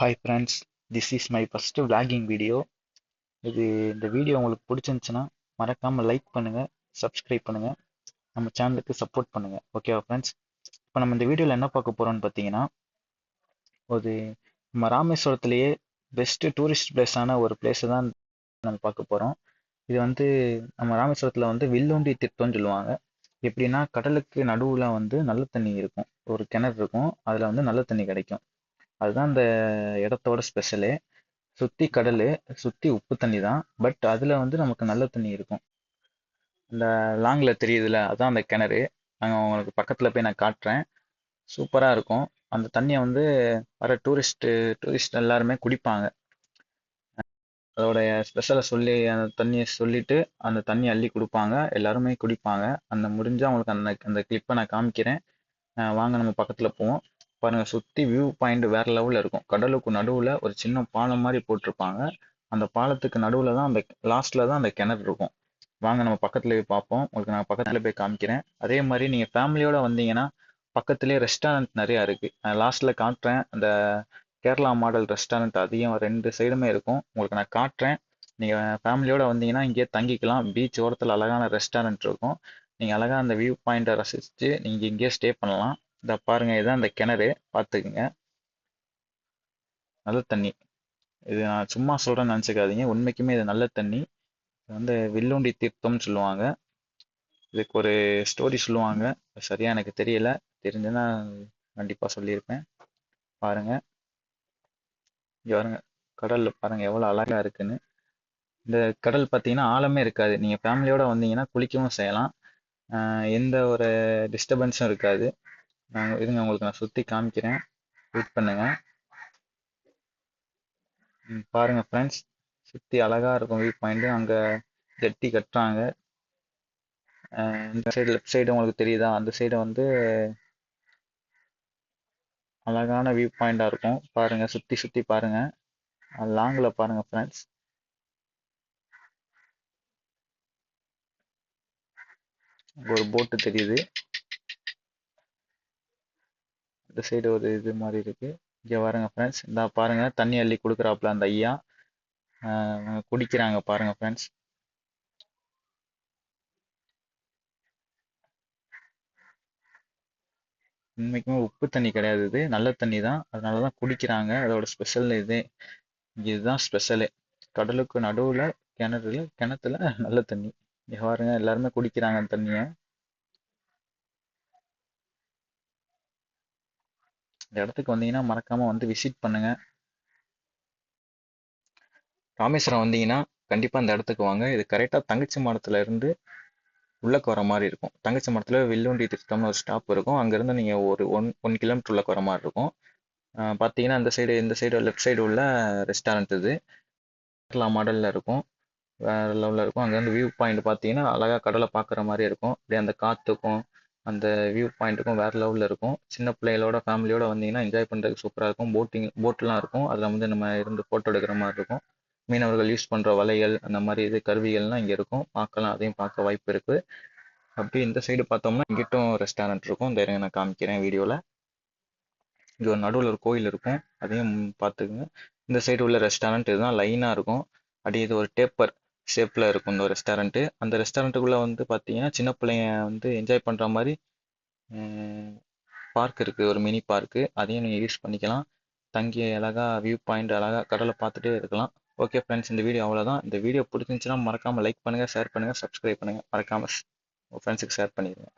Hi friends, this is my first vlogging video. இந்த video உங்களுக்கு பிடிச்சிருந்துச்சுன்னா மறக்காமல் லைக் பண்ணுங்கள், சப்ஸ்கிரைப் பண்ணுங்கள், நம்ம சேனலுக்கு சப்போர்ட் பண்ணுங்கள். ஓகேவா ஃப்ரெண்ட்ஸ்? இப்போ நம்ம இந்த வீடியோவில் என்ன பார்க்க போகிறோம்னு பார்த்தீங்கன்னா, ஒரு நம்ம ராமேஸ்வரத்துலேயே பெஸ்ட்டு டூரிஸ்ட் பிளேஸான ஒரு பிளேஸை தான் நம்ம பார்க்க போகிறோம். இது வந்து நம்ம ராமேஸ்வரத்தில் வந்து வில்லுண்டி தீர்த்தம்னு சொல்லுவாங்க. எப்படின்னா கடலுக்கு நடுவில் வந்து நல்ல தண்ணி இருக்கும், ஒரு கிணறு இருக்கும், அதில் வந்து நல்ல தண்ணி கிடைக்கும். அதுதான் இந்த இடத்தோட ஸ்பெஷலே. சுத்தி கடலு, சுத்தி உப்பு தண்ணி தான். பட் அதுல வந்து நமக்கு நல்ல தண்ணி இருக்கும். இந்த லாங்ல தெரியுதுல, அதான் அந்த கிணறு. நாங்க உங்களுக்கு பக்கத்துல போய் நான் காட்டுறேன். சூப்பரா இருக்கும். அந்த தண்ணியை வந்து வர டூரிஸ்ட் எல்லாருமே குடிப்பாங்க. அதோடைய ஸ்பெஷலை சொல்லி அந்த தண்ணியை சொல்லிட்டு அந்த தண்ணி அள்ளி கொடுப்பாங்க, எல்லாருமே குடிப்பாங்க. அந்த முடிஞ்சா உங்களுக்கு அந்த அந்த கிளிப்பை நான் காமிக்கிறேன். வாங்க நம்ம பக்கத்துல போவோம். பாருங்க, சுத்தி வியூ பாயிண்ட் வேற லெவல்ல இருக்கும். கடலுக்கு நடுவுல ஒரு சின்ன பாலம் மாதிரி போட்டிருப்பாங்க. அந்த பாலத்துக்கு நடுவுல தான் அந்த லாஸ்ட்ல தான் அந்த கிணறு இருக்கும். வாங்க நம்ம பக்கத்துல போய் பார்ப்போம். உங்களுக்கு நான் பக்கத்துல போய் காமிக்கிறேன். அதே மாதிரி நீங்க ஃபேமிலியோட வந்தீங்கன்னா பக்கத்துலேயே ரெஸ்டாரண்ட் நிறைய இருக்கு. நான் லாஸ்ட்ல காட்டுறேன். அந்த கேரளா மாடல் ரெஸ்டாரண்ட் அதிகம் ரெண்டு சைடுமே இருக்கும். உங்களுக்கு நான் காட்டுறேன். நீங்க ஃபேமிலியோட வந்தீங்கன்னா இங்கேயே தங்கிக்கலாம். பீச் ஓரத்துல அழகான ரெஸ்டாரண்ட் இருக்கும். நீங்க அழகா அந்த வியூ பாயிண்ட்டை ரசிச்சு நீங்க இங்கேயே ஸ்டே பண்ணலாம். இதை பாருங்க, இதுதான் இந்த கிணறு. பார்த்துக்குங்க, நல்ல தண்ணி. இது நான் சும்மா சொல்றேன்னு நினச்சிக்காதீங்க, உண்மைக்குமே இது நல்ல தண்ணி. இது வந்து வில்லுண்டி தீர்த்தம்னு சொல்லுவாங்க. இதுக்கு ஒரு ஸ்டோரி சொல்லுவாங்க, சரியா எனக்கு தெரியல. தெரிஞ்சுன்னா கண்டிப்பா சொல்லியிருப்பேன். பாருங்க, இங்க பாருங்க, கடல்ல பாருங்க எவ்வளவு அழகா இருக்குன்னு. இந்த கடல் பார்த்தீங்கன்னா ஆழமே இருக்காது. நீங்க ஃபேமிலியோட வந்தீங்கன்னா குளிக்கவும் செய்யலாம். எந்த ஒரு டிஸ்டர்பன்ஸும் இருக்காது. இருங்க, உங்களுக்கு நான் சுத்தி காமிக்கிறேன். வெயிட் பண்ணுங்க. பாருங்க ஃப்ரெண்ட்ஸ், சுத்தி அழகா இருக்கும் வியூ பாயிண்ட். அங்க ஜெட்டி கட்டுறாங்க. இந்த சைடு லெஃப்ட் சைடு உங்களுக்கு தெரியுதா, அந்த சைடு வந்து அழகான வியூ பாயிண்டா இருக்கும். பாருங்க, சுத்தி சுத்தி பாருங்க. லாங்ல பாருங்க ஃப்ரெண்ட்ஸ், ஒரு போட்டு தெரியுது. இந்த சைடு ஒரு இது மாதிரி இருக்கு. இங்க பாருங்க ஃப்ரெண்ட்ஸ், இந்த பாருங்க தண்ணி அள்ளி கொடுக்குறாப்புல அந்த ஐயா. குடிக்கிறாங்க பாருங்க ஃப்ரெண்ட்ஸ். உண்மைக்குமே உப்பு தண்ணி கிடையாது, இது நல்ல தண்ணி தான். அதனாலதான் குடிக்கிறாங்க. அதோட ஸ்பெஷல் இது. இதுதான் ஸ்பெஷலே. கடலுக்கு நடுவுல கிணத்துல நல்ல தண்ணி. இங்க பாருங்க, எல்லாருமே குடிக்கிறாங்க அந்த தண்ணிய. இந்த இடத்துக்கு வந்தீங்கன்னா மறக்காம வந்து விசிட் பண்ணுங்க. ராமேஸ்வரம் வந்தீங்கன்னா கண்டிப்பா இந்த இடத்துக்கு வாங்க. இது கரெக்டா தங்கச்சி மடத்துல இருந்து உள்ளக்கு வர மாதிரி இருக்கும். தங்கச்சி மடத்துல வில்லுண்டி திருத்தம்னு ஒரு ஸ்டாப் இருக்கும். அங்கிருந்து நீங்க ஒரு ஒன் கிலோமீட்டர் உள்ளக்கு வர மாதிரி இருக்கும். பார்த்தீங்கன்னா இந்த சைடு லெஃப்ட் சைடு உள்ள ரெஸ்டாரண்ட் இது. கேரளா மாடல்ல இருக்கும். வேற லெவலில் இருக்கும். அங்கேருந்து வியூ பாயிண்ட் பார்த்தீங்கன்னா அழகா கடலை பார்க்குற மாதிரி இருக்கும். அப்படியே அந்த காற்றுக்கும் அந்த வியூ பாயிண்ட்டுக்கும் வேற லெவலில் இருக்கும். சின்ன பிள்ளைகளோட ஃபேமிலியோட வந்தீங்கன்னா என்ஜாய் பண்ணுறதுக்கு சூப்பராக இருக்கும். போட்லாம் இருக்கும். அதில் வந்து நம்ம இருந்து ஃபோட்டோ எடுக்கிற மாதிரி இருக்கும். மீனவர்கள் யூஸ் பண்ணுற வலைகள் அந்த மாதிரி இது கருவிகள்லாம் இங்கே இருக்கும். பார்க்கலாம், அதையும் பார்க்க வாய்ப்பு இருக்குது. அப்படியே இந்த சைடு பார்த்தோம்னா இங்கிட்டும் ரெஸ்டாரண்ட் இருக்கும். இந்த இருங்க நான் காமிக்கிறேன் வீடியோவில். இங்கே ஒரு நடுவில் ஒரு கோயில் இருக்கும், அதையும் பார்த்துக்குங்க. இந்த சைடு உள்ள ரெஸ்டாரண்ட் இதுதான் லைனாக இருக்கும். அப்படியே இது ஒரு டேப்பர் ஷேப்பில் இருக்கும் இந்த ரெஸ்டாரண்ட்டு. அந்த ரெஸ்டாரண்ட்டுக்குள்ளே வந்து பார்த்தீங்கன்னா சின்ன பிள்ளைங்க வந்து என்ஜாய் பண்ணுற மாதிரி பார்க் இருக்குது, ஒரு மினி பார்க்கு. அதையும் நீங்கள் யூஸ் பண்ணிக்கலாம். தங்கி அழகா வியூ பாயிண்ட் அழகா கடலை பார்த்துட்டே இருக்கலாம். ஓகே ஃப்ரெண்ட்ஸ், இந்த வீடியோ அவ்வளோதான். இந்த வீடியோ பிடிச்சிருந்துச்சுன்னா மறக்காமல் லைக் பண்ணுங்கள், ஷேர் பண்ணுங்கள், சப்ஸ்கிரைப் பண்ணுங்கள். மறக்காமல் உங்கள் ஃப்ரெண்ட்ஸுக்கு ஷேர் பண்ணிடுங்க.